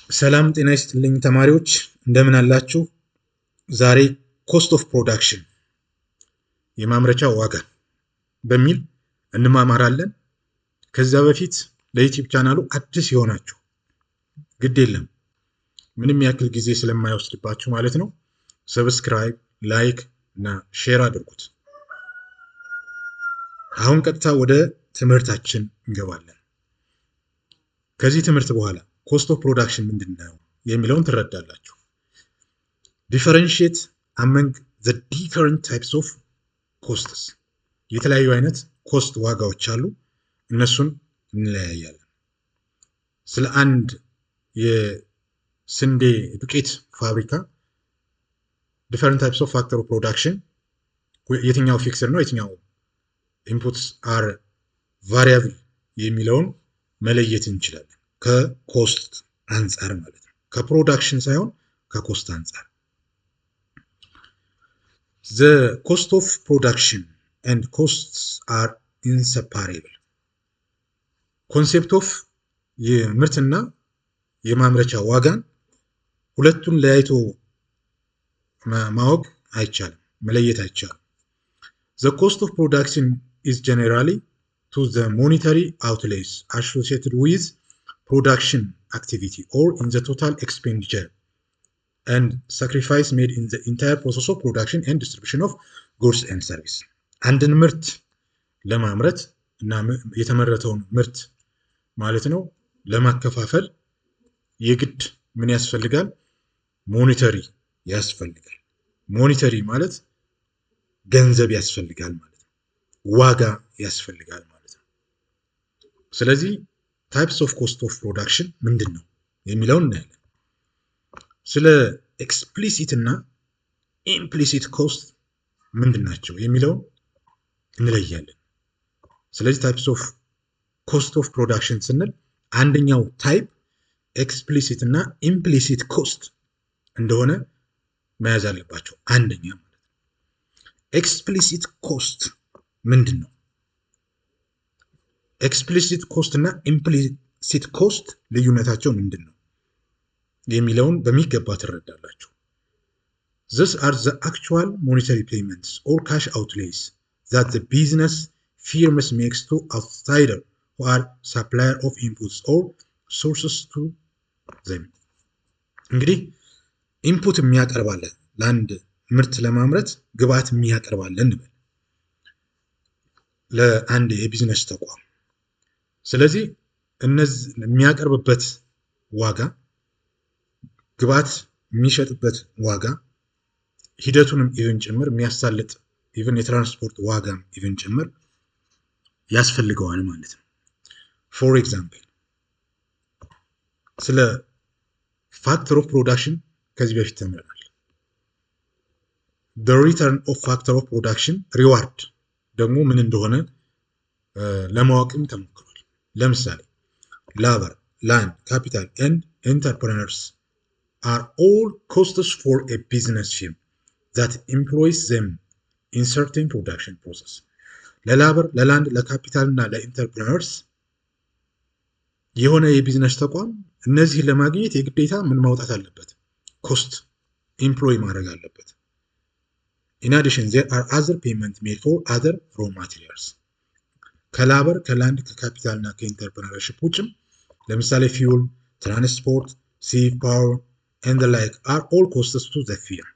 ሰላም ጤና ይስጥልኝ ተማሪዎች እንደምን አላችሁ? ዛሬ ኮስት ኦፍ ፕሮዳክሽን የማምረቻ ዋጋ በሚል እንማማራለን። ከዛ በፊት ለዩቲዩብ ቻናሉ አዲስ የሆናችሁ ግድ የለም ምንም ያክል ጊዜ ስለማይወስድባችሁ ማለት ነው፣ ሰብስክራይብ፣ ላይክ እና ሼር አድርጉት። አሁን ቀጥታ ወደ ትምህርታችን እንገባለን። ከዚህ ትምህርት በኋላ ኮስት ኦፍ ፕሮዳክሽን ምንድን ነው የሚለውን ትረዳላችሁ። ዲፈረንሺየት አመንግ ዘ ዲፈረንት ታይፕስ ኦፍ ኮስትስ፣ የተለያዩ አይነት ኮስት ዋጋዎች አሉ፣ እነሱን እንለያያለን። ስለ አንድ የስንዴ ዱቄት ፋብሪካ ዲፈረንት ታይፕስ ኦፍ ፋክተር ኦፍ ፕሮዳክሽን፣ የትኛው ፊክስድ ነው የትኛው ኢንፑትስ አር ቫሪያብል የሚለውን መለየት እንችላለን። ከኮስት አንጻር ማለት ነው፣ ከፕሮዳክሽን ሳይሆን ከኮስት አንጻር። The cost of production and costs are inseparable. ኮንሴፕት ኦፍ የምርትና የማምረቻ ዋጋን ሁለቱን ለያይቶ ማወቅ አይቻልም፣ መለየት አይቻልም። The cost of production is generally to the monetary outlays associated with production activity or in the total expenditure and sacrifice made in the entire process of production and distribution of goods and service. አንድን ምርት ለማምረት እና የተመረተውን ምርት ማለት ነው ለማከፋፈል የግድ ምን ያስፈልጋል? ሞኔተሪ ያስፈልጋል። ሞኔተሪ ማለት ገንዘብ ያስፈልጋል ማለት ነው፣ ዋጋ ያስፈልጋል ማለት ነው። ስለዚህ ታይፕስ ኦፍ ኮስት ኦፍ ፕሮዳክሽን ምንድን ነው የሚለውን እናያለን። ስለ ኤክስፕሊሲት እና ኢምፕሊሲት ኮስት ምንድን ናቸው የሚለውን እንለያለን። ስለዚህ ታይፕስ ኦፍ ኮስት ኦፍ ፕሮዳክሽን ስንል አንደኛው ታይፕ ኤክስፕሊሲት እና ኢምፕሊሲት ኮስት እንደሆነ መያዝ አለባቸው። አንደኛ ማለት ነው። ኤክስፕሊሲት ኮስት ምንድን ነው? ኤክስፕሊሲት ኮስት እና ኢምፕሊሲት ኮስት ልዩነታቸው ምንድን ነው የሚለውን በሚገባ ትረዳላችሁ። These are the actual monetary payments or cash outlays that the business firms makes to outsider who are supplier of inputs or sources to them. እንግዲህ ኢንፑት የሚያቀርባለን ለአንድ ምርት ለማምረት ግብአት የሚያቀርባለን እንበል ለአንድ የቢዝነስ ተቋም። ስለዚህ እነዚህ የሚያቀርብበት ዋጋ፣ ግብአት የሚሸጥበት ዋጋ፣ ሂደቱንም ኢቨን ጭምር የሚያሳልጥ ኢቨን የትራንስፖርት ዋጋም ኢቨን ጭምር ያስፈልገዋል ማለት ነው። ፎር ኤግዛምፕል ስለ ፋክተር ኦፍ ፕሮዳክሽን ከዚህ በፊት ተምረናል። the return of factor of production reward ደግሞ ምን እንደሆነ ለማወቅም ተሞክሯል። ለምሳሌ ላበር፣ ላንድ፣ ካፒታል ኤንድ ኢንተርፕረነርስ are all costs for a business firm that employs them in certain production process. ለላበር፣ ለላንድ፣ ለካፒታል እና ለኢንተርፕረነርስ የሆነ የቢዝነስ ተቋም እነዚህን ለማግኘት የግዴታ ምን ማውጣት አለበት? ኮስት ኢምፕሎይ ማድረግ አለበት። In addition, there are other payments made for other raw materials. ከላበር፣ ከላንድ፣ ከካፒታል እና ከኢንተርፕረነርሽፕ ውጭም ለምሳሌ ፊውል፣ ትራንስፖርት፣ ሲቭ ፓወር and the like are all costs to the firm.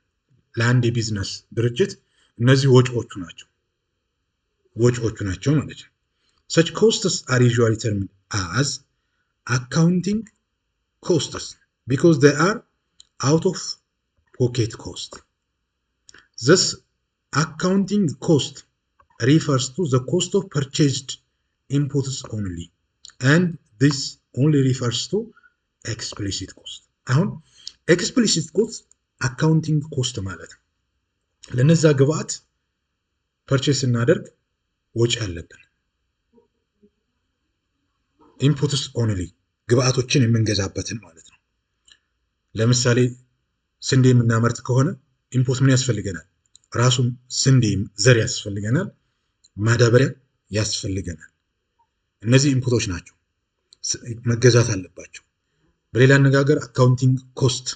ለአንድ የቢዝነስ ድርጅት እነዚህ ወጪዎቹ ናቸው ማለት ነው። Such costs are usually termed as accounting costs because they are out of pocket cost. This accounting cost refers to the cost of purchased inputs only, and this only refers to explicit cost. አሁን ኤክስፕሊሲት ኮስት አካውንቲንግ ኮስት ማለት ነው። ለነዛ ግብአት ፐርቼስ እናደርግ ወጪ አለብን። ኢንፑትስ ኦንሊ ግብአቶችን የምንገዛበትን ማለት ነው። ለምሳሌ ስንዴ የምናመርት ከሆነ ኢንፑት ምን ያስፈልገናል? ራሱም ስንዴ ዘር ያስፈልገናል፣ ማዳበሪያ ያስፈልገናል። እነዚህ ኢንፑቶች ናቸው፣ መገዛት አለባቸው። በሌላ አነጋገር አካውንቲንግ ኮስት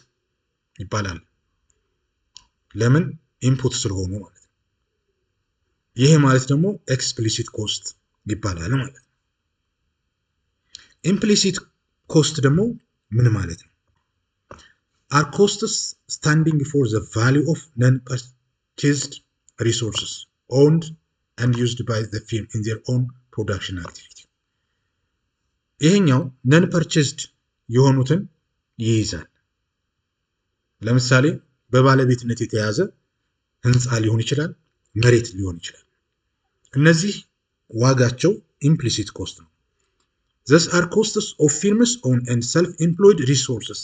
ይባላል። ለምን? ኢንፑት ስለሆኑ ማለት ነው። ይሄ ማለት ደግሞ ኤክስፕሊሲት ኮስት ይባላል ማለት ነው። ኢምፕሊሲት ኮስት ደግሞ ምን ማለት ነው? are costs standing for the value of non-purchased resources owned and used by the firm in their own production activity. ይሄኛው ነን ፐርቼዝድ የሆኑትን ይይዛል። ለምሳሌ በባለቤትነት የተያዘ ህንፃ ሊሆን ይችላል፣ መሬት ሊሆን ይችላል። እነዚህ ዋጋቸው ኢምፕሊሲት ኮስት ነው። These are costs of firms owned and self-employed resources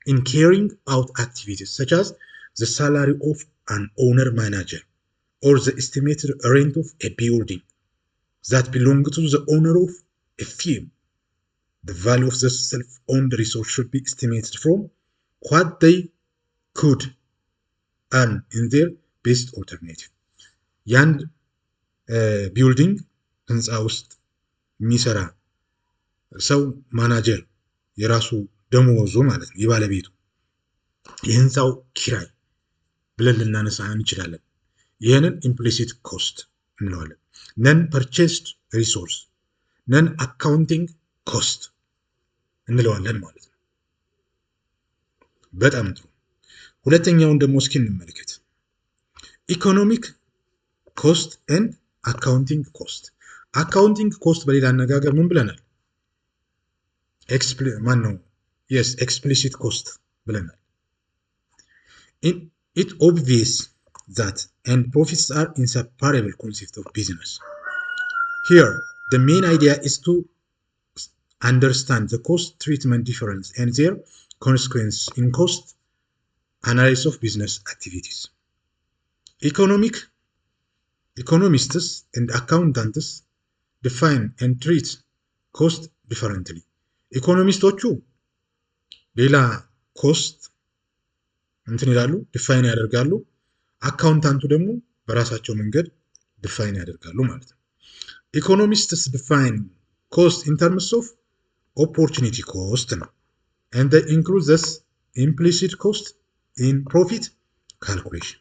in carrying out activities such as the salary of an owner manager or the estimated rent of a building that belong to the owner of a firm. The value of the self-owned resource should be estimated from what they could earn in their best alternative. የአንድ ቢልዲንግ ህንፃ ውስጥ የሚሰራ ሰው ማናጀር የራሱ ደሞዙ ማለት ነው የባለቤቱ የህንፃው ኪራይ ብለን ልናነሳ እንችላለን። ይህንን ኢምፕሊሲት ኮስት እንለዋለን። ነን ፐርቼስድ ሪሶርስ ነን አካውንቲንግ ኮስት እንለዋለን ማለት ነው። በጣም ጥሩ። ሁለተኛውን ደግሞ እስኪ እንመልከት። ኢኮኖሚክ ኮስት ኤንድ አካውንቲንግ ኮስት። አካውንቲንግ ኮስት በሌላ አነጋገር ምን ብለናል? explicit cost ብለናል። It obvious that and profits are inseparable concept of business. Here, the main idea is to understand the cost treatment difference and their consequences in cost analysis of business activities. Economists and accountants define and treat cost differently. ኢኮኖሚስቶቹ ሌላ ኮስት እንትን ይላሉ፣ ዲፋይን ያደርጋሉ። አካውንታንቱ ደግሞ በራሳቸው መንገድ ዲፋይን ያደርጋሉ ማለት ነው። ኢኮኖሚስትስ ዲፋይን ኮስት ኢን ተርምስ ኦፍ ኦፖርቹኒቲ ኮስት ነው። and they include this implicit cost in profit calculation.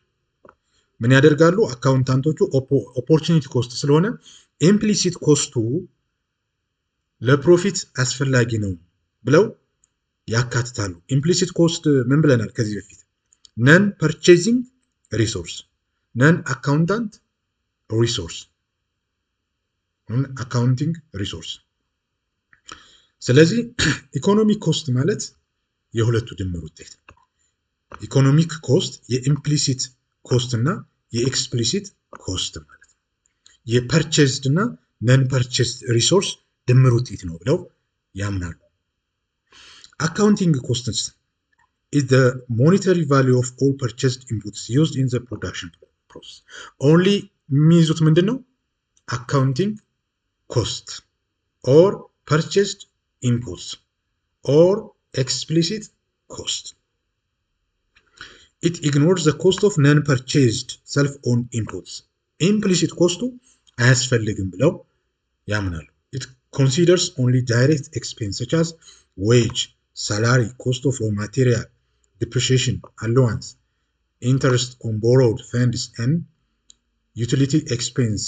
ምን ያደርጋሉ? አካውንታንቶቹ ኦፖርቹኒቲ ኮስት ስለሆነ ኢምፕሊሲት ኮስቱ ለፕሮፊት አስፈላጊ ነው ብለው ያካትታሉ። ኢምፕሊሲት ኮስት ምን ብለናል ከዚህ በፊት? ነን ፐርቼዚንግ ሪሶርስ፣ ነን አካውንታንት ሪሶርስ፣ ነን አካውንቲንግ ሪሶርስ። ስለዚህ ኢኮኖሚክ ኮስት ማለት የሁለቱ ድምር ውጤት ነው። ኢኮኖሚክ ኮስት የኢምፕሊሲት ኮስት እና የኤክስፕሊሲት ኮስት ማለት ነው። የፐርቼዝድ እና ነን ፐርቼዝድ ሪሶርስ ድምር ውጤት ነው ብለው ያምናሉ። አካውንቲንግ ኮስትስ is the monetary value of all purchased inputs used in the production process. only የሚይዙት ምንድን ነው? accounting cost or purchased inputs or explicit cost. It ignores the cost of non-purchased self-owned inputs. implicit cost አያስፈልግም ብለው ያምናሉ። It considers only direct expense such as wage, salary, cost of raw material, depreciation, allowance, interest on borrowed funds, and utility expense,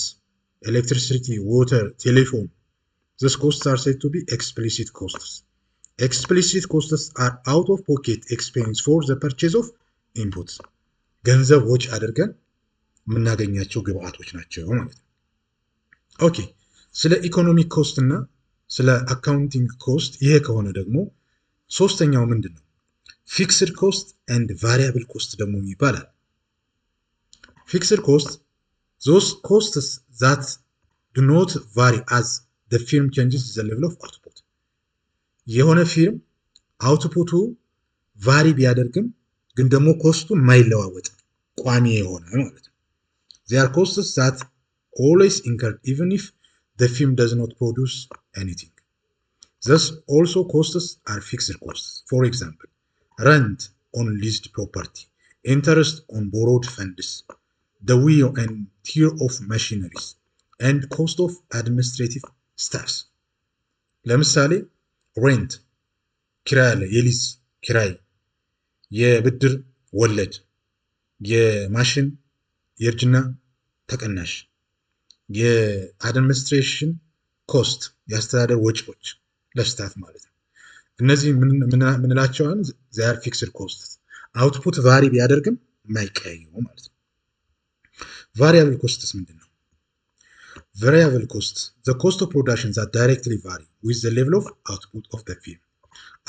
electricity, water, telephone. These costs are said to be explicit costs. Explicit costs are out-of-pocket expense for the purchase of inputs. ገንዘብ ወጪ አድርገን የምናገኛቸው ግብአቶች ናቸው ማለት ነው። ኦኬ፣ ስለ ኢኮኖሚክ ኮስት እና ስለ አካውንቲንግ ኮስት ይሄ ከሆነ ደግሞ ሶስተኛው ምንድን ነው? ፊክስድ ኮስት ኤንድ ቫሪያብል ኮስት ደግሞ ይባላል። ፊክስድ ኮስት those costs that do not vary as the firm changes the level of output. የሆነ ፊርም አውትፑቱ ቫሪ ቢያደርግም ግን ደግሞ ኮስቱ የማይለዋወጥ ቋሚ የሆነ ማለት ነው። They are costs that always incurred even if the firm does not produce anything. Thus, also costs are fixed costs. For example, rent on leased property, interest on borrowed funds, the wear and tear of machineries, and cost of administrative staffs. ለምሳሌ rent ኪራይ አለ፣ የሊዝ ኪራይ፣ የብድር ወለድ፣ የማሽን የእርጅና ተቀናሽ፣ የአድሚኒስትሬሽን ኮስት የአስተዳደር ወጪዎች ለስታፍ ማለት ነው። እነዚህ ምንላቸውን ዛር ፊክስድ ኮስት አውትፑት ቫሪ ቢያደርግም የማይቀያየሩ ማለት ነው። ቫሪያብል ኮስትስ ምንድን ነው? ቫሪያብል ኮስት the cost of production that directly vary with the level of output of the firm።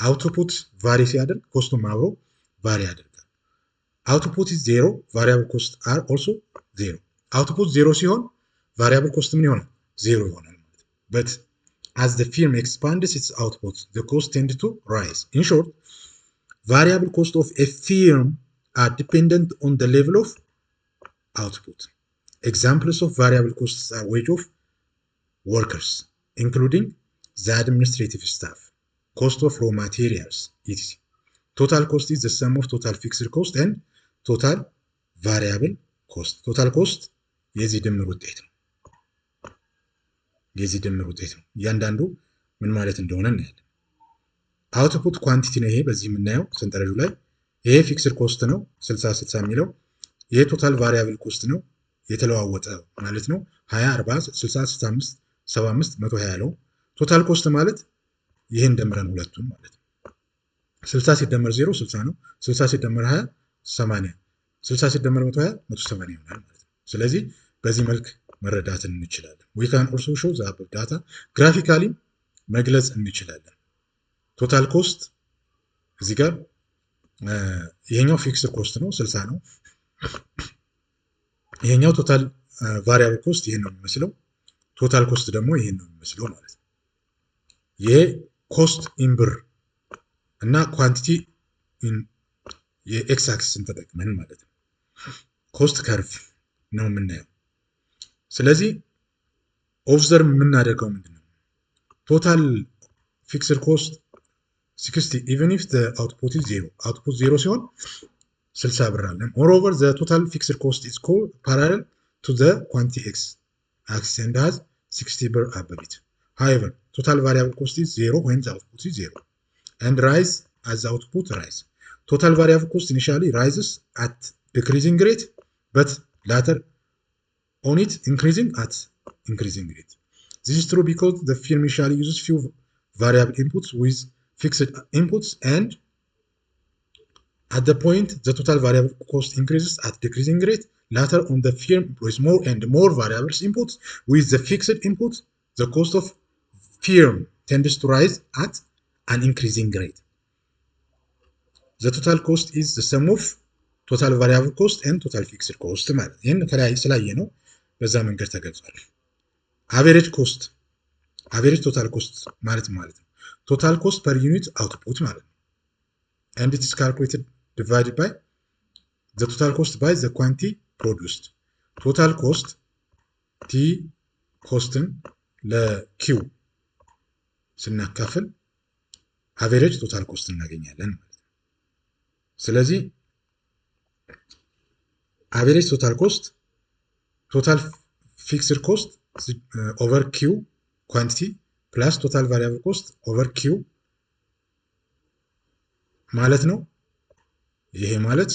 አውትፑት ቫሪ ሲያደርግ ኮስቱም አብሮ ቫሪ ያደርጋል። አውትፑት is zero, variable cost are also zero። አውትፑት ዜሮ ሲሆን ቫሪያብል ኮስት ምን ይሆናል? ዜሮ ይሆናል ማለት ነው። but as the firm expands its output, the cost tend to rise። In short, variable cost of a firm are dependent on the level of output። Examples of variable costs are wage of workers, including the administrative staff, cost of raw materials, etc. Total cost is the sum of total fixed cost and total variable cost። total cost የዚህ ድምር ውጤት ነው። የዚህ ድምር ውጤት ነው። እያንዳንዱ ምን ማለት እንደሆነ እናያለን። አውትፑት ኳንቲቲ ነው። ይሄ በዚህ የምናየው ሰንጠረዡ ላይ ይሄ ፊክስድ ኮስት ነው 60 የሚለው። ይሄ ቶታል ቫሪያብል ኮስት ነው የተለዋወጠ ማለት ነው። 20 40 60 65 75 120 ያለው ቶታል ኮስት ማለት ይሄን ደምረን ሁለቱን ማለት ነው። 60 ሲደመር 0 60 ነው። 60 ሲደመር 20 80፣ 60 ሲደመር 120 180 ይሆናል ማለት ነው። ስለዚህ በዚህ መልክ መረዳትን እንችላለን። we can also show the above data ግራፊካሊ መግለጽ እንችላለን። ቶታል ኮስት እዚህ ጋር ይሄኛው ፊክስድ ኮስት ነው 60 ነው። ይሄኛው ቶታል ቫሪያብል ኮስት ይሄን ነው የሚመስለው። ቶታል ኮስት ደግሞ ይሄን ነው የሚመስለው ማለት ነው። የኮስት ኢን ብር እና ኳንቲቲ ኢን የኤክስ አክሲስን ተጠቅመን ማለት ነው። ኮስት ከርቭ ነው የምናየው። ስለዚህ ኦብዘርቭ የምናደርገው ምንድነው? ቶታል ፊክስድ ኮስት 60 even if the output is 0። output 0 ሲሆን 60 ብር አለን። moreover the total fixed cost is parallel to the quantity x axis and has 60 ብር above it። however total variable cost is 0 when the output is 0 and rise as the output rise። total variable cost initially rises at decreasing rate but later on it increasing at increasing rate. This is true because the firm initially uses few variable inputs with fixed inputs, and at the point the total variable cost increases at decreasing rate. Later on the firm employs more and more variable inputs with the fixed inputs. The cost of firm tends to rise at an increasing rate. The total cost is the sum of total variable cost and total fixed cost ማለት ይሄን ከላይ ስላየ ነው በዛ መንገድ ተገልጿል። አቨሬጅ ኮስት አቨሬጅ ቶታል ኮስት ማለት ነው total cost per unit output ማለት ነው። and it is calculated divided by the total cost by the quantity produced። total cost t ኮስትን ለq ስናካፍል average total cost እናገኛለን ማለት ነው። ስለዚህ average total cost total fixed cost over q quantity plus total variable cost over q ማለት ነው። ይሄ ማለት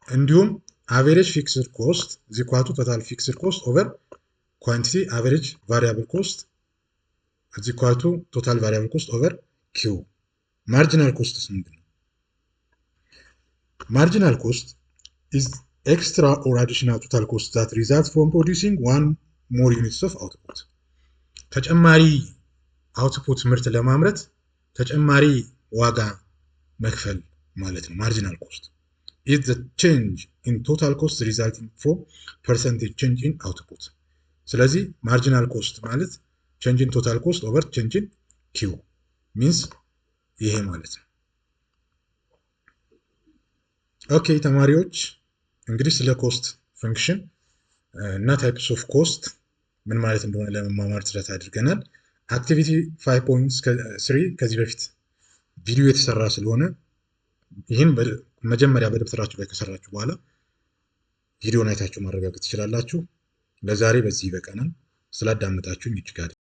እንዲሁም average fixed cost is equal to total fixed cost over quantity average variable cost is equal to total variable cost over q። marginal cost ምንድን ነው? marginal cost is extra or additional total cost that results from producing one more units of output። ተጨማሪ አውትፑት ምርት ለማምረት ተጨማሪ ዋጋ መክፈል ማለት ነው። ማርጂናል ኮስት is the change in total cost resulting from percentage change in output። ስለዚህ ማርጂናል ኮስት ማለት change in total cost over change in q means ይሄ ማለት ነው። ኦኬ ተማሪዎች እንግዲህ ስለ ኮስት ፈንክሽን እና ታይፕስ ኦፍ ኮስት ምን ማለት እንደሆነ ለመማማር ጥረት አድርገናል። አክቲቪቲ 5.3 ከዚህ በፊት ቪዲዮ የተሰራ ስለሆነ ይህን መጀመሪያ በደብተራችሁ ላይ ከሰራችሁ በኋላ ቪዲዮን አይታችሁ ማረጋገጥ ትችላላችሁ። ለዛሬ በዚህ ይበቃናል። ስላዳመጣችሁኝ እጅግ